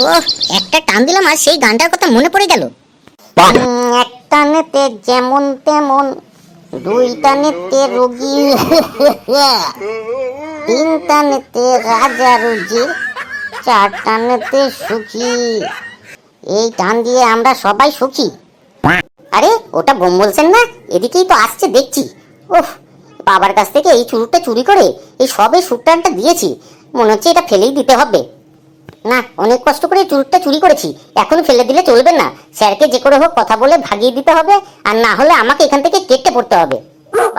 ও একটা টান দিলাম আর সেই গানটার কথা মনে পড়ে গেল। এক টানেতে যেমন তেমন, দুই টানেতে রোগী, তিন টানেতে রাজা রুজি, চার টানেতে সুখী। এই টান দিয়ে আমরা সবাই সুখী। আরে ওটা বোম বলছেন না? এদিকেই তো আসছে দেখছি। ওহ, বাবার কাছ থেকে এই চুরুটটা চুরি করে এই সবে সুখটানটা দিয়েছি, মনে হচ্ছে এটা ফেলেই দিতে হবে। না, অনেক কষ্ট করে চুরুটটা চুরি করেছি, এখন ফেলে দিলে চলবে না। স্যারকে যে করে হোক কথা বলে ভাগিয়ে দিতে হবে, আর না হলে আমাকে এখান থেকে কেটে পড়তে হবে।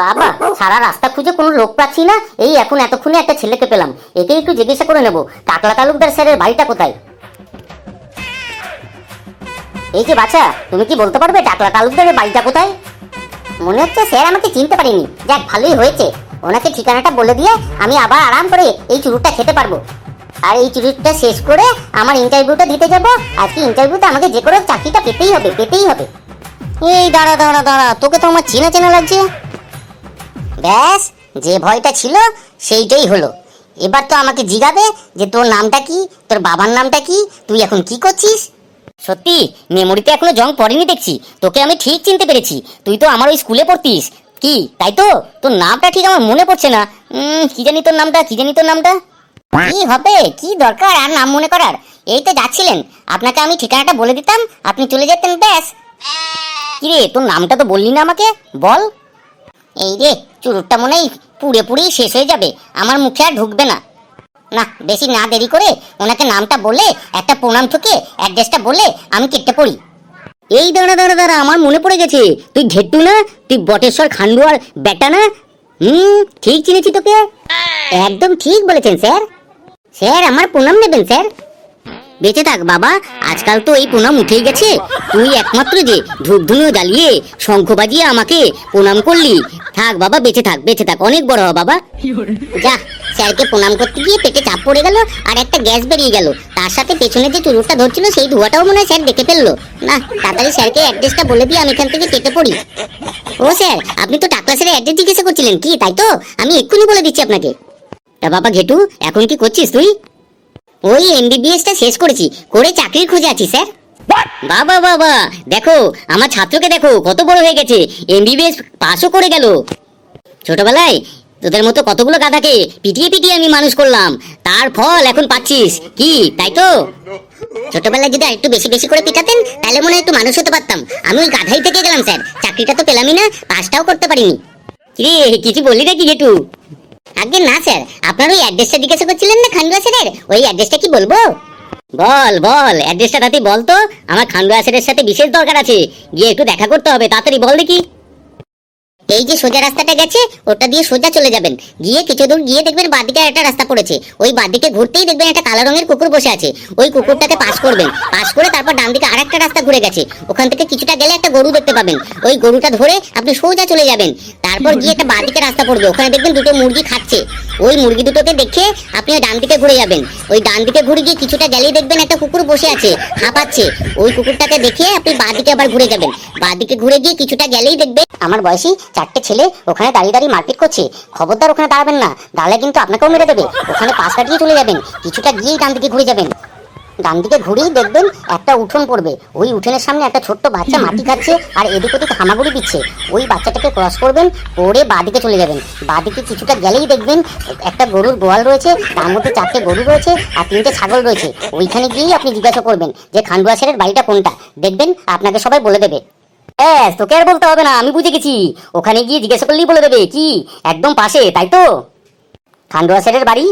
বাবা, সারা রাস্তা খুঁজে কোনো লোক পাচ্ছি না, এই এখন এতক্ষণে একটা ছেলেকে পেলাম। একে একটু জিজ্ঞাসা করে নেব টাকলা তালুকদার স্যারের বাড়িটা কোথায়। এই যে বাচ্চা, তুমি কি বলতে পারবে টাকলা তালুকদারের বাড়িটা কোথায়? মনে হচ্ছে স্যার আমাকে চিনতে পারেনি। যাক, ভালোই হয়েছে, ওনাকে ঠিকানাটা বলে দিয়ে আমি আবার আরাম করে এই চুরুটটা খেতে পারবো। আর এই চুরুটটা শেষ করে আমার ইন্টারভিউটা দিতে যাব। আজকে ইন্টারভিউতে আমাকে যে করে চাকরিটা পেতেই হবে, পেতেই হবে। এই দাঁড়া দাঁড়া দাঁড়া, তোকে তো আমার চেনা চেনা লাগছে। ব্যাস, যে ভয়টা ছিল সেইটাই হলো। এবার তো আমাকে জিজ্ঞাবে যে তোর নামটা কি, তোর বাবার নামটা কি, তুই এখন কি করছিস। সত্যি মেমোরিতে এখনো জং পড়েনি দেখছি, তোকে আমি ঠিক চিনতে পেরেছি। তুই তো আমার ওই স্কুলে পড়তিস। কি তাই তো? তোর নামটা ঠিক আমার মনে পড়ছে না। কি জানি তোর নামটা, কি জানি তোর নামটা। কি হবে, কি দরকার আর নাম মনে করার? এই তো যাচ্ছিলেন, আপনাকে আমি ঠিকানাটা বলে দিতাম, আপনি চলে যেতেন, ব্যাস। কি রে, তোর নামটা তো বললি না আমাকে, বল। এই রে, চুরুটটা মনে হয় পুড়ে পুড়েই শেষ হয়ে যাবে, আমার মুখে আর ঢুকবে না। না, বেশি না দেরি করে ওনাকে নামটা বলে একটা প্রণাম ঠুকে অ্যাড্রেসটা বলে আমি কেটে পড়ি। এই দাঁড়া দাঁড়া দাঁড়া, আমার মনে পড়ে গেছে, তুই ঘেট্টু না? তুই বটেশ্বর খান্ডুয়ার বেটা না? ঠিক চিনেছি তোকে। একদম ঠিক বলেছেন স্যার। স্যার আমার প্রণাম নেবেন স্যার। বেঁচে থাক বাবা, আজকাল তো এই প্রণাম উঠেই গেছে। তুই একমাত্র যে ধূপধুনো জ্বালিয়ে শঙ্খ বাজিয়ে আমাকে প্রণাম করলি। থাক বাবা, বেঁচে থাক, বেঁচে থাক, অনেক বড় হ বাবা। যা, স্যারকে প্রণাম করতে গিয়ে পেটে চাপ পড়ে গেল আর একটা গ্যাস বেরিয়ে গেল, তার সাথে পেছনে যে চুরুটটা ধরছিল সেই ধোঁয়াটাও মনে হয় স্যার দেখে ফেললো। না, তাড়াতাড়ি স্যারকে অ্যাড্রেসটা বলে দিয়ে আমি এখান থেকে কেটে পড়ি। ও স্যার, আপনি তো টাকলা স্যারের অ্যাড্রেস জিজ্ঞাসা করছিলেন, কি তাই তো? আমি এক্ষুনি বলে দিচ্ছি আপনাকে। তা বাবা ঘেটু, এখন কি করছিস তুই? ওই এমবিবিএসটা শেষ করেছি, করে চাকরির খোঁজে আছি স্যার। বাবা বাবা, দেখো আমার ছাত্রকে দেখো, কত বড় হয়ে গেছে, এমবিবিএস পাসও করে গেল। ছোটবেলায় তোদের মতো কতগুলো গাধাকে পিটিয়ে পিটিয়ে আমি মানুষ করলাম, তার ফল এখন পাচ্ছিস, কি তাই তো? ছোটবেলায় যদি আরেকটু বেশি বেশি করে পিটাতেন তাহলে মনে হয় একটু মানুষ হতে পারতাম। আমি ওই গাধাই থেকে গেলাম স্যার, চাকরিটা তো পেলামই না, পাসটাও করতে পারিনি। কি কিছু বললি নাকি গেটু? আগে না স্যার, আপনার ওই অ্যাড্রেসটা জিজ্ঞাসা করছিলেন না খান্ডুয়া স্যারের, ওই অ্যাড্রেসটা কি বলবো? বল বল, অ্যাড্রেসটা তাতে বল তো, আমার খান্ডুয়া স্যারের সাথে বিশেষ দরকার আছে, গিয়ে একটু দেখা করতে হবে, তাড়াতাড়ি বল দেখি। এই যে সোজা রাস্তাটা গেছে, ওটা দিয়ে সোজা চলে যাবেন, গিয়ে কিছু দূর গিয়ে দেখবেন বাঁদিকে একটা রাস্তা পড়েছে, ওই বাঁদিকে ঘুরতেই দেখবেন একটা কালো রঙের কুকুর বসে আছে, ওই কুকুরটাকে পাস করবেন, পাস করে তারপর ডান দিকে আরেকটা রাস্তা ঘুরে গেছে, ওখান থেকে কিছুটা গেলে একটা গরু দেখতে পাবেন, ওই গরুটা ধরে আপনি সোজা চলে যাবেন, তারপর গিয়ে একটা বাঁদিকে রাস্তা পড়বে, ওখানে দেখবেন দুটো মুরগি খাচ্ছে, ওই মুরগি দুটোকে দেখে আপনি ডান দিকে ঘুরে যাবেন, ওই ডান দিকে ঘুরে গিয়ে কিছুটা গেলেই দেখবেন একটা কুকুর বসে আছে হাঁপাচ্ছে, ওই কুকুরটাকে দেখে আপনি বাঁদিকে আবার ঘুরে যাবেন, বাঁদিকে ঘুরে গিয়ে কিছুটা গেলেই দেখবেন আমার বয়সী চারটে ছেলে ওখানে দাঁড়িয়ে দাঁড়িয়ে মারপিট করছে, খবরদার ওখানে দাঁড়াবেন না, দাঁড়ালে কিন্তু আপনাকেও মেরে দেবে, ওখানে পাশ কাটিয়ে চলে যাবেন, কিছুটা গিয়েই ডান দিকে ঘুরে যাবেন, ডান দিকে ঘুরেই দেখবেন একটা উঠোন পড়বে, ওই উঠোনের সামনে একটা ছোট্ট বাচ্চা মাটি খাচ্ছে আর এদিক ওদিক হামাগুড়ি দিচ্ছে, ওই বাচ্চাটাকে ক্রস করবেন, করে বাঁদিকে চলে যাবেন, বাঁদিকে কিছুটা গেলেই দেখবেন একটা গরুর গোয়াল রয়েছে, তার মধ্যে 4টে গরু রয়েছে আর 3টে ছাগল রয়েছে, ওইখানে গিয়েই আপনি জিজ্ঞাসা করবেন যে খান্ডুয়া স্যারের বাড়িটা কোনটা, দেখবেন আপনাকে সবাই বলে দেবে। তোকে আর বলতে হবে না, আমি বুঝে গেছি, ওখানে গিয়ে জিজ্ঞাসা করলেই বলে দেবে, কি একদম পাশে তাই তো খান্ডুয়া স্যারের বাড়ি?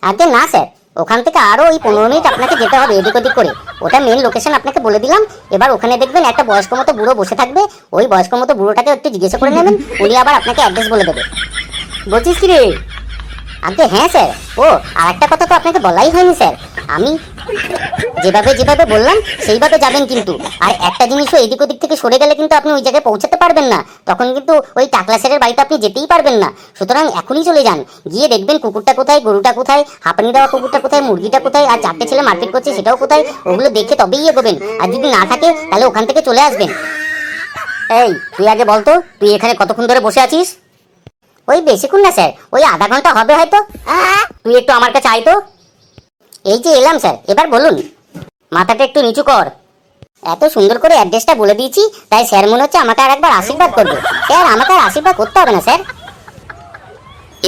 আগে না স্যার, ওখান থেকে আরো ওই 15 মিনিট আপনাকে যেতে হবে এদিক ওদিক করে, ওটা মেন লোকেশন আপনাকে বলে দিলাম। এবার ওখানে দেখবেন একটা বয়স্ক মতো বুড়ো বসে থাকবে, ওই বয়স্ক মতো বুড়োটাকে একটু জিজ্ঞাসা করে নেবেন, উনি আবার আপনাকে অ্যাড্রেস বলে দেবে। বলছিস কি রে? আগে হ্যাঁ স্যার, ও আর একটা কথা তো আপনাকে বলাই হয়নি স্যার, আমি যেভাবে যেভাবে বললাম সেইভাবে যাবেন কিন্তু, আর একটা জিনিসও এদিক ওদিক থেকে সরে গেলে কিন্তু আপনি ওই জায়গায় পৌঁছাতে পারবেন না, তখন কিন্তু ওই টাকলা স্যারের বাড়িতে আপনি যেতেই পারবেন না, সুতরাং এখনই চলে যান, গিয়ে দেখবেন কুকুরটা কোথায়, গরুটা কোথায়, হাঁপানি দেওয়া কুকুরটা কোথায়, মুরগিটা কোথায়, আর 4টে ছেলে মারপিট করছে সেটাও কোথায়, ওগুলো দেখে তবেই এগোবেন, আর যদি না থাকে তাহলে ওখান থেকে চলে আসবেন। এই তুই আগে বলতো, তুই এখানে কতক্ষণ ধরে বসে আছিস? ওই বেশিক্ষণ না স্যার, ওই আধা ঘন্টা হবে হয়তো। তুই একটু আমার কাছে আয় তো। এই যে এলাম স্যার, এবার বলুন। মাথাটা একটু নিচু কর। এত সুন্দর করে অ্যাড্রেসটা বলে দিয়েছি, তাই স্যার মনে হচ্ছে আমাকে আর একবার আশীর্বাদ করবে। স্যার আমাকে আর আশীর্বাদ করতে হবে না স্যার।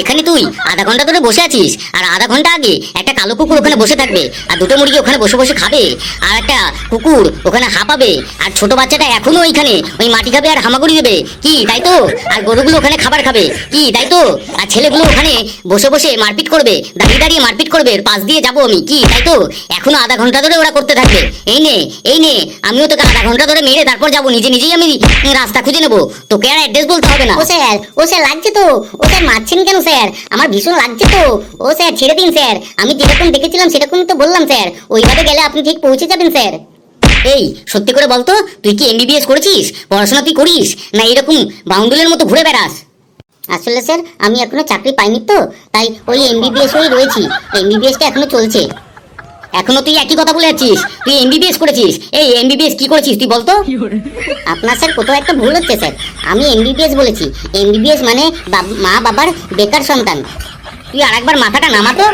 এখানে তুই আধা ঘন্টা ধরে বসে আছিস, আর আধা ঘন্টা আগে একটা কালো কুকুর ওখানে বসে থাকবে, আর দুটো মুরগি ওখানে বসে বসে খাবে, আর একটা কুকুর ওখানে হাঁপাবে, আর ছোট বাচ্চাটা এখনো ওইখানে ওই মাটি খাবে আর হামাগুড়ি দেবে, কি তাই তো? আর গরুগুলো ওখানে খাবার খাবে, কি তাই তো? আর ছেলেগুলো ওখানে বসে বসে মারপিট করবে, দাঁড়িয়ে দাঁড়িয়ে মারপিট করবে, পাশ দিয়ে যাবো আমি, কি তাই তো? এখনো আধা ঘন্টা ধরে ওরা করতে থাকবে। এই নে এই নে, আমিও তোকে আধা ঘন্টা ধরে মেরে তারপর যাবো, নিজে নিজেই আমি রাস্তা খুঁজে নেবো, তোকে আর অ্যাড্রেস বলতে হবে না। ও স্যার লাগছে তো, ও স্যার মারছেন কেন স্যার? আমার ভীষণ লাগছে তো। ও স্যার ছেড়ে দিন স্যার, আমি যেরকম দেখেছিলাম সেরকমই তো বললাম স্যার, ওইভাবে গেলে আপনি ঠিক পৌঁছে যাবেন স্যার। এই সত্যি করে বলতো, তুই কি এমবিবিএস করেছিস? পড়াশোনা তুই করিস না এরকম বাউন্ডুলের মতো ঘুরে বেড়াস? আসলে স্যার আমি এখনো চাকরি পাইনি তো, তাই ওই এমবিবিএস হয়ে রয়েছি, এমবিবিএসটা এখনো চলছে। এখনো তুই একই কথা বলে যাচ্ছিস, তুই এমবিবিএস করেছিস। এই এমবিবিএস কি করেছিস তুই বলতো? আপনার স্যার কোথাও একটা ভুল হচ্ছে স্যার, আমি এমবিবিএস বলেছি। এমবিবিএস মানে মা বাবার বেকার সন্তান। তুই আরেকবার মাথাটা নামাতো।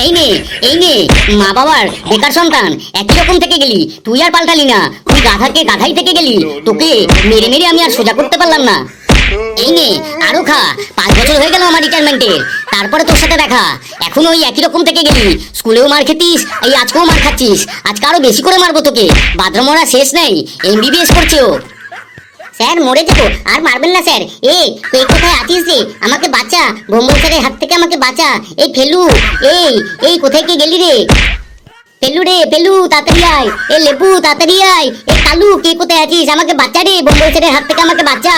এই নে এই নে, মা বাবার বেকার সন্তান একই রকম থেকে গেলি, তুই আর পাল্টালি না, তুই গাধাকে গাধাই থেকে গেলি, তোকে মেরে মেরে আমি আর সোজা করতে পারলাম না। এই নে আরো খা, 5 বছর হয়ে গেল আমার রিটায়ারমেন্টের, তারপরে তোর সাথে দেখা, এখন ওই একই রকম থেকে গেলি, স্কুলেও মার খেতিস, এই আজকেও মার খাচ্ছিস, আজকে আরো বেশি করে মারবো তোকে, বাথরুমরা শেষ নেই, এমবিবিএস করছে ও। স্যার মরে যাবো, আর মারবেন না স্যার। তুই কোথায় আছিস রে? আমাকে বাঁচা, ভম্বল স্যারের হাত থেকে আমাকে বাঁচা। এই ফেলু, এই কোথায় কি গেলি রে? পেলু রে পেলু, তাড়াতাড়ি আয়। এ লেবু তাড়াতাড়ি আয়। এ কালু কে কোথায় আছিস? আমাকে বাঁচা রে, ভম্বল স্যারের হাত থেকে আমাকে বাঁচা।